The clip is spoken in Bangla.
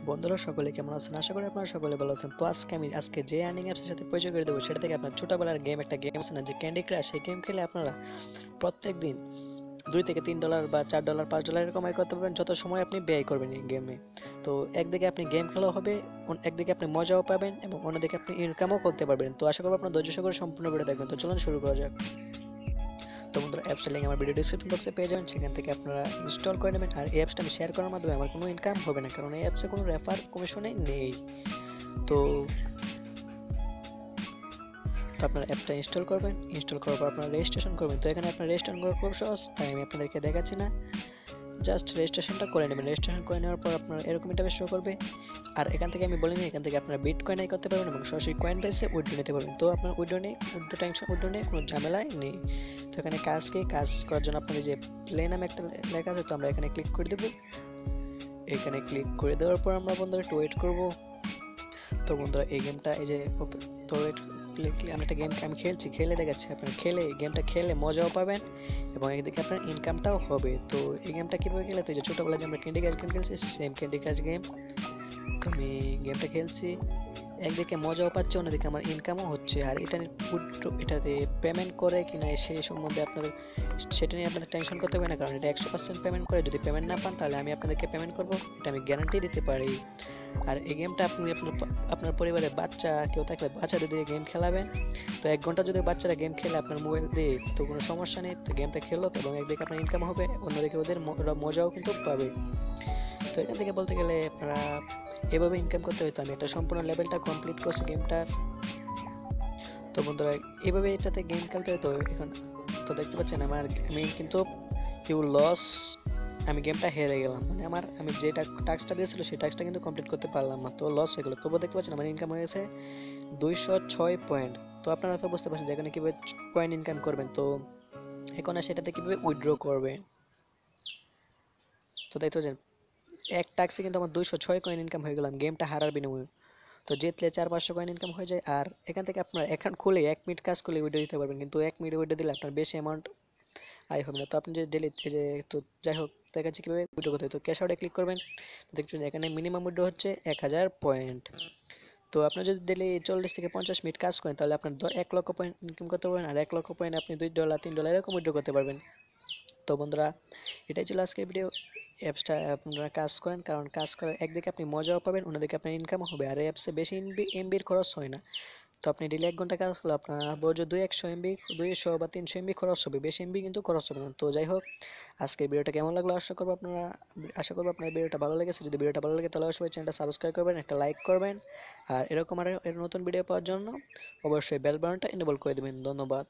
বন্ধুরা সকলে কেমন আছেন? আশা করি আপনারা সকলে ভালো আছেন। তো আজকে যে আর্নিং অ্যাপসের সাথে পরিচয় করে দেবো সেটা থেকে আপনার ছোটবেলার একটা গেম আছে না, যে ক্যান্ডি ক্রাশ, সেই গেম খেলে আপনারা প্রত্যেকদিন $2 থেকে $3 বা $4 $5 এরকম আয় করতে পারবেন যত সময় আপনি ব্যয় করবেন এই গেমে। তো একদিকে আপনি গেম খেলা হবে, একদিকে আপনি মজাও পাবেন এবং অন্যদিকে আপনি ইনকামও করতে পারবেন। তো আশা করবো আপনার ধৈর্য সহকারে সম্পূর্ণ ভিডিও দেখবেন। তো চলুন শুরু করা যাক। তো বন্ধুরা, অ্যাপসটা লিঙ্ক আমার ভিডিও ডিসক্রিপশন বক্সে পেয়ে যাবেন, সেখান থেকে আপনারা ইনস্টল করে নেবেন। আর এই অ্যাপসটা আমি শেয়ার করার মাধ্যমে আমার কোনো ইনকাম হবে না, কারণ এই অ্যাপসে কোনো রেফার কমিশনে নেই। তো আপনার অ্যাপটা ইনস্টল করবেন, ইনস্টল করার পর আপনারা রেজিস্ট্রেশন করবেন। তো এখানে আপনার রেজিস্ট্রেশন করা খুব সহজ, তাই আমি আপনাদেরকে দেখাচ্ছি না, জাস্ট রেজিস্ট্রেশনটা করে নেবেন। রেজিস্ট্রেশন করে নেওয়ার পর আপনার এরকম ইন্টারফেস শো করবে। আর এখান থেকে আমি বলিনি, এখান থেকে আপনারা বিটকয়েন আয় করতে পারবেন এবং সরাসরি কয়েন বেসে উইথড্র নিতে পারবেন। তো আপনার উইথড্র নিয়ে কোনো ঝামেলাই নেই। তো এখানে কাজ করার জন্য আপনাদের যে প্লে নামে একটা লেখা আছে, তো আমরা এখানে ক্লিক করে দেবো। এখানে ক্লিক করে দেওয়ার পর আমরা বন্ধুরা একটু ওয়েট করবো। তো বন্ধুরা, এই গেমটা এই যে তো আমি একটা গেম আমি খেলে দেখাচ্ছি। আপনার গেমটা খেলে মজাও পাবেন এবং একদিকে আপনার ইনকামটাও হবে। তো এই গেমটা কীভাবে খেলে, তো যে ছোটোবেলায় যে আমরা ক্যান্ডি ক্রাশ গেম খেলছি, সেম ক্যান্ডি ক্রাশ গেম আমি গেমটা খেলছি, একদিকে মজাও পাচ্ছি, অন্যদিকে আমার ইনকামও হচ্ছে। আর এটাতে পেমেন্ট করে কিনা সেই সম্বন্ধে সেটা নিয়ে আপনাদের টেনশন করতে হবে না, কারণ এটা 100% পেমেন্ট করে। যদি পেমেন্ট না পান তাহলে আমি আপনাদেরকে পেমেন্ট করবো, এটা আমি গ্যারান্টি দিতে পারি। আর এই গেমটা আপনি আপনার পরিবারের বাচ্চা কেউ থাকলে বাচ্চাদের দিয়ে গেম খেলাবেন। তো 1 ঘন্টা যদি বাচ্চারা গেম খেলে আপনার মোবাইল দিয়ে, তো কোনো সমস্যা নেই। তো গেমটা খেলো এবং একদিকে আপনার ইনকাম হবে, অন্যদিকে ওরা মজাও কিন্তু পাবে। তো এখান থেকে বলতে গেলে আপনারা এভাবে ইনকাম করতে হতো। আমি একটা সম্পূর্ণ লেভেলটা কমপ্লিট করছি গেমটার। তো বন্ধুরা, এইভাবে এটাতে গেম খেলতে হতো। এখন তো দেখতে পাচ্ছেন আমি কিন্তু লস, আমি গেমটা হেরে গেলাম। মানে আমি যে টাস্কটা দিয়েছিল সেই টাস্কটা কিন্তু কমপ্লিট করতে পারলাম না, তো লস হয়ে গেলো। তবুও দেখতে পাচ্ছেন আমার ইনকাম হয়ে গেছে 206 পয়েন্ট। তো আপনারা তো বুঝতে পারছেন যে এখানে কীভাবে পয়েন্ট ইনকাম করবেন। তো এখন সেটাতে কীভাবে উইথড্র করবেন। তো দেখতে পাচ্ছেন এক টাস্কে কিন্তু আমার 206 কয়েন ইনকাম হয়ে গেলাম গেমটা হারার বিনিময়ে। তো জিতলে 400-500 কয়েন ইনকাম হয়ে যায়। আর এখান থেকে আপনার অ্যাকাউন্ট খুলে 1 মিনিট কাজ করলে উইথড্র দিতে পারবেন, কিন্তু 1 মিনিট উইথড্র দিলে আপনার বেশি অ্যামাউন্ট আয় হবে না। তো আপনি যে ডেলি তো যাই হোক, দেখাচ্ছি কীভাবে উইথড্র করতে হয়। তো ক্যাশ আউটে ক্লিক করবেন। দেখছেন এখানে মিনিমাম উইথড্র হচ্ছে 1000 পয়েন্ট। তো আপনি যদি ডেলি 40 থেকে 50 মিনিট কাজ করেন তাহলে আপনার 1 লক্ষ পয়েন্ট ইনকাম করতে পারবেন। আর 1 লক্ষ পয়েন্ট আপনি $2 $3 এরকম উইথড্র করতে পারবেন। তো বন্ধুরা, এটাই ছিল আজকের ভিডিও। অ্যাপসটা আপনারা কাজ করেন, কারণ কাজ করে একদিকে আপনি মজাও পাবেন, অন্যদিকে আপনার ইনকামও হবে। আর এই অ্যাপসে বেশি এমবির খরচ হয় না। তো আপনি ডেলি 1 ঘন্টা কাজ করলে আপনার বড় 200 এমবি, 200 বা 300 এমবি খরচ হবে, বেশি এমবি কিন্তু খরচ হবে না। তো যাই হোক, আজকের ভিডিওটা কেমন লাগলো আশা করবো আপনার ভিডিওটা ভালো লেগেছে। যদি ভিডিওটা ভালো লাগে তাহলে অবশ্যই চ্যানেলটা সাবস্ক্রাইব করবেন, একটা লাইক করবেন। আর এরকম এর নতুন ভিডিও পাওয়ার জন্য অবশ্যই বেল বাটনটা এনেবল করে দেবেন। ধন্যবাদ।